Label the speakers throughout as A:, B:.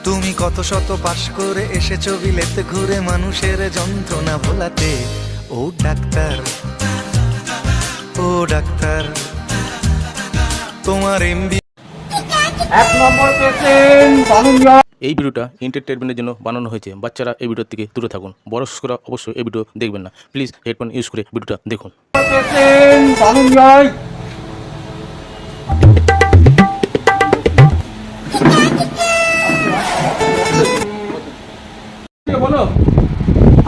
A: তুমি কত শত পাশ করে এসেছো বিলেতে ঘুরে মানুষের যন্ত্রণা ভোলাতে। ও ডাক্তার, ও ডাক্তার, তোমার এমবি।
B: এক নম্বর পেশেন্ট ধনঞ্জয়।
C: এই ভিডিওটা এন্টারটেনমেন্টের জন্য বানানো হয়েছে। বাচ্চারা এই ভিডিও থেকে দূরে থাকুন, বয়স্করা অবশ্যই এই ভিডিও দেখবেন না। প্লিজ হেডফোন ইউজ করে ভিডিওটা দেখুন।
B: পেশেন্ট ধনঞ্জয়। বলো।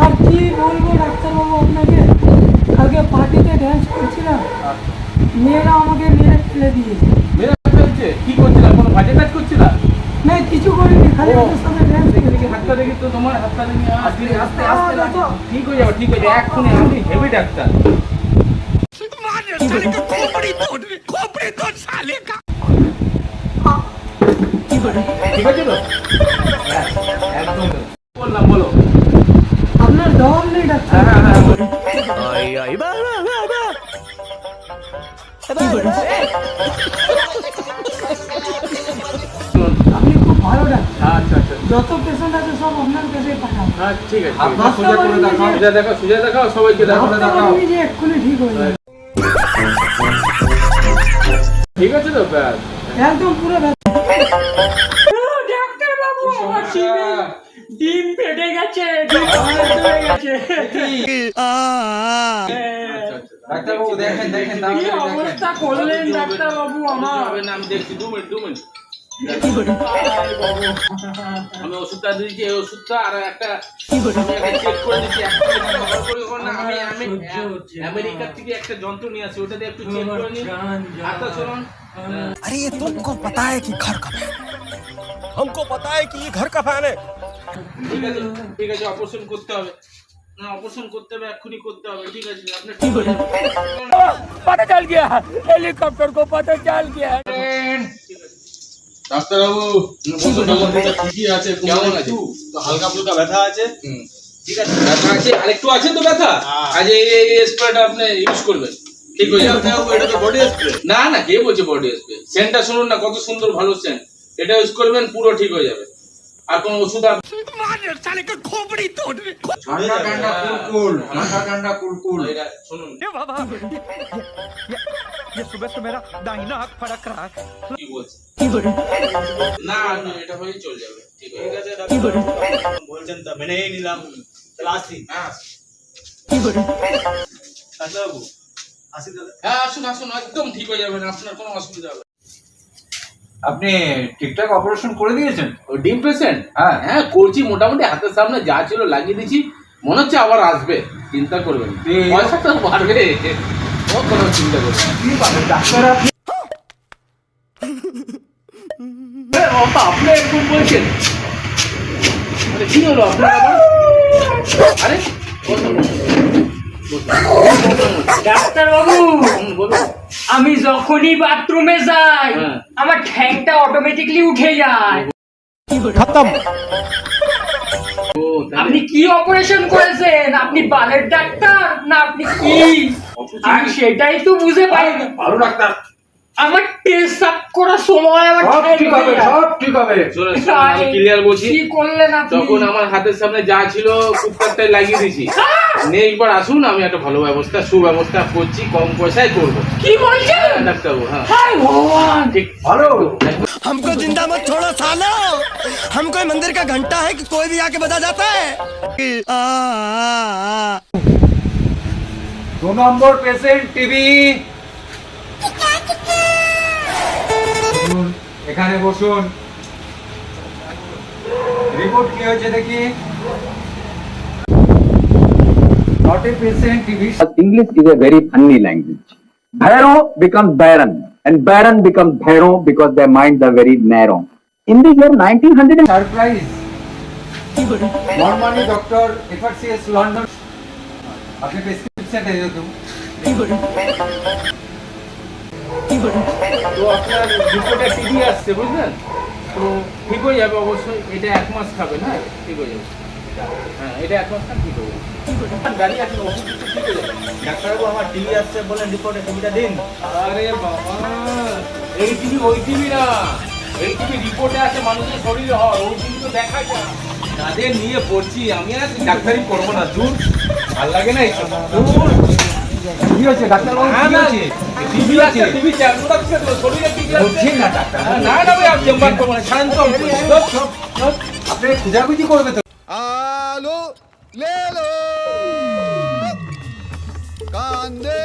D: আর কি বলবো ডাক্তারবাবু আপনাকে, কালকে পার্টিতে ড্যান্স করছিলাম, মেয়েরা আমাকে মেরে ফেলে দিয়েছে।
B: মেরে ফেলছে? কি করছিলাম? কোনো বাজে কাজ করছিলাম?
D: না কিছু করিনি, খালি ওদের সাথে ড্যান্স করেছি।
B: হাতটা দেখি তো, তোমার হাতটা দেখি। আস্তে আস্তে আস্তে ঠিক হয়ে যাবে, ঠিক হয়ে যাবে। এক্ষুনি আমি হেভি ডাক্তার। ঠিক আছে তো? একদম বললাম, বলো।
D: আপনার দম নেই ডাক্তার।
B: হ্যাঁ হ্যাঁ
D: আপনি খুব ভালো ডাক্তার।
B: আচ্ছা আচ্ছা
D: যত পেশেন্ট আছে সব আপনার কাছে পাঠান।
B: ঠিক আছে। সোজা দেখাও, সোজা দেখাও, সবাইকে দেখাও।
D: যে এক্ষুনি ঠিক হয়ে যাবে।
B: ঠিক আছে তো? ব্যাস
D: একদম পুরো
E: ডাক্তারবাবু, আমার ডিম ফেটে গেছে, ডিম হয়ে গেছে।
B: ডাক্তারবাবু দেখেন দেখেন,
E: কি অবস্থা করলেন ডাক্তারবাবু আমার?
B: আমি দেখছি। 2 মিনিট আমি ওষুধটা দিয়েছি, এই ওষুধটা আর একটা চেক করে দিচ্ছি। আমি আমেরিকা থেকে একটা যন্ত্র নিয়ে আসি, ওটা দিয়ে একটু চেক করে নিই। আচ্ছা শুনুন,
A: আরে তুমকো পাতা হ্যায় কি ঘর কা ফ্যান, हमको पता है कि ये घर का फैन है।
B: ঠিক আছে ঠিক আছে, অপারেশন করতে হবে। না অপারেশন করতে হবে, এক্ষুনি করতে হবে। ঠিক আছে, আপনার ঠিক হয়ে যাবে।
E: पता चल गया, हेलीकॉप्टर को पता चल गया।
F: ডাক্তারবাবু মোটামুটি ঠিকই আছে,
B: কেমন আছে?
F: তো হালকা ফুলকা ব্যথা আছে।
B: ঠিক আছে, ব্যথা আছে, আরেকটু আছে তো ব্যথা। আজ এই স্প্রেটা আপনি ইউজ করবেন, ঠিক হয়ে যাবে।
F: এটা তো বডি স্প্রে।
B: না না, কে বলছে বডি স্প্রে? সেন্টটা শুনুন না, কত সুন্দর ভালো সেন্ট। এটা ইউজ করবেন, পুরো ঠিক হয়ে যাবে। আর কোন ওষুধ
F: ঠান্ডা ঠান্ডা কুলকুল, ঠান্ডা ঠান্ডা কুলকুল।
B: এটা শুনুন,
A: ये सुबह से मेरा दाहिना हाथ फड़क रहा है।
B: কি বলছে? না না, এটা হয়ে চলে যাবে, ঠিক হয়ে
F: ঠিক
B: গেছে।
F: আছে ডাক্তার বলছেন তো মেনেই নিলাম। তাহলে আসি।
B: হ্যাঁ
F: ডাক্তারবাবু আসি তাহলে।
B: হ্যাঁ, আসুন আসুন, একদম ঠিক হয়ে যাবেন, আপনার কোনো অসুবিধা হবে না।
G: আপনি ঠিকঠাক অপারেশন করে দিয়েছেন?
B: ও ডিম পেশেন্ট?
G: হ্যাঁ।
B: হ্যাঁ করছি, মোটামুটি হাতের সামনে যা ছিল লাগিয়ে দিয়েছি। মনে হচ্ছে আবার আসবে, চিন্তা করবেন না। পয়সা তো বাড়বে, ও কোনো চিন্তা করবেন না।
G: কি পাবেন ডাক্তার আপনি?
B: আপনি এরকম বলছেন? আরে কি হলো আপনার আবার? আরে
E: ডাক্তারবাবু,
B: বলুন।
E: আমি যখনই বাথরুমে যাই
B: হ্যাঁ।
E: আমার ঠ্যাংটা অটোমেটিকলি উঠে যায়। আপনি কি অপারেশন করেছেন? আপনি বালের ডাক্তার না আপনি কি? আর সেটাই তো বুঝে পাই না।
G: ভালো ডাক্তার।
E: আমার টেস্ট আপ করার সময় আমার
G: সব
E: ঠ্যাং
G: ঠিক হবে,
E: উঠে যায়।
G: সব ঠিক হবে।
B: শুনুন, শুনুন, আমি ক্লিয়ার বলছি।
E: কি করলেন আপনি?
B: তখন আমার হাতের সামনে যা ছিল কুকারটাই লাগিয়ে দিয়েছি। নেক্সট বার আসুন, আমি একটা ভালো ব্যবস্থা সুব্যবস্থা করছি, কম পয়সায় করবো।
E: কি বলছেন?
B: হ্যাঁ ডাক্তারবাবু, হ্যাঁ
E: হায় ভগবান।
B: ঠিক।
G: ভালো।
A: हमको जिंदा मत छोड़ो सालो, हम कोई मंदिर का घंटा है कि कोई भी आके बजा जाता है।
G: 2 নম্বর পেশেন্ট টিবি। এখানে বসুন। রিপোর্ট কি হয়েছে দেখি। Not a patient TB.
H: English is a very funny language. Bhairo becomes Baron, and Baron becomes Bhairo because their minds are very narrow. In the year 1900,
G: surprise. Normally doctor FRCS London. আপনি prescription দিয়ে দিন।
B: তো আপনার রিপোর্টে TV আসছে, বুঝলেন তো? ঠিক হয়ে যাবে অবশ্যই। এটা 1 মাস খাবেন, হ্যাঁ ঠিক হয়ে যাবে। হ্যাঁ এটা 1 মাস খান, ঠিক হয়ে যাবে। গাড়ি আছে, ওষুধ দিতে ঠিক হয়ে যাবে।
F: ডাক্তারবাবু আমার টিভি আসছে বলেন, রিপোর্টে টিভিটা দিন।
B: আরে বাবা, এই টিভি ওই টিভি না, এই তুমি রিপোর্টে আছে মানুষের শরীরে হয় ও কিন্তু দেখা যায় না।
G: কাজে নিয়ে পড়ছি আমি আর ডাক্তারি করবো না দূর ভাল লাগে না এইসব দূর কি হয়েছে ডাক্তারবাবু
B: না,
G: কি
B: না,
G: হয়েছে
B: টিভি আছে টিভি চালু রাখছে তো শরীরে ঠিক আছে
G: বলছি না ডাক্তার
B: না না ভাই আমি চেম্বার করবো না শান্ত হও।
G: আপনি খুঁজাখুঁজি করবে তো
I: आलू ले लो कांदे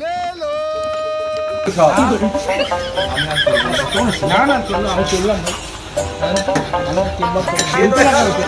I: ले लो
G: সব। আমি আর করবো না।
B: না না চলো আমি চললাম ভাই।
G: চিন্তা না করো।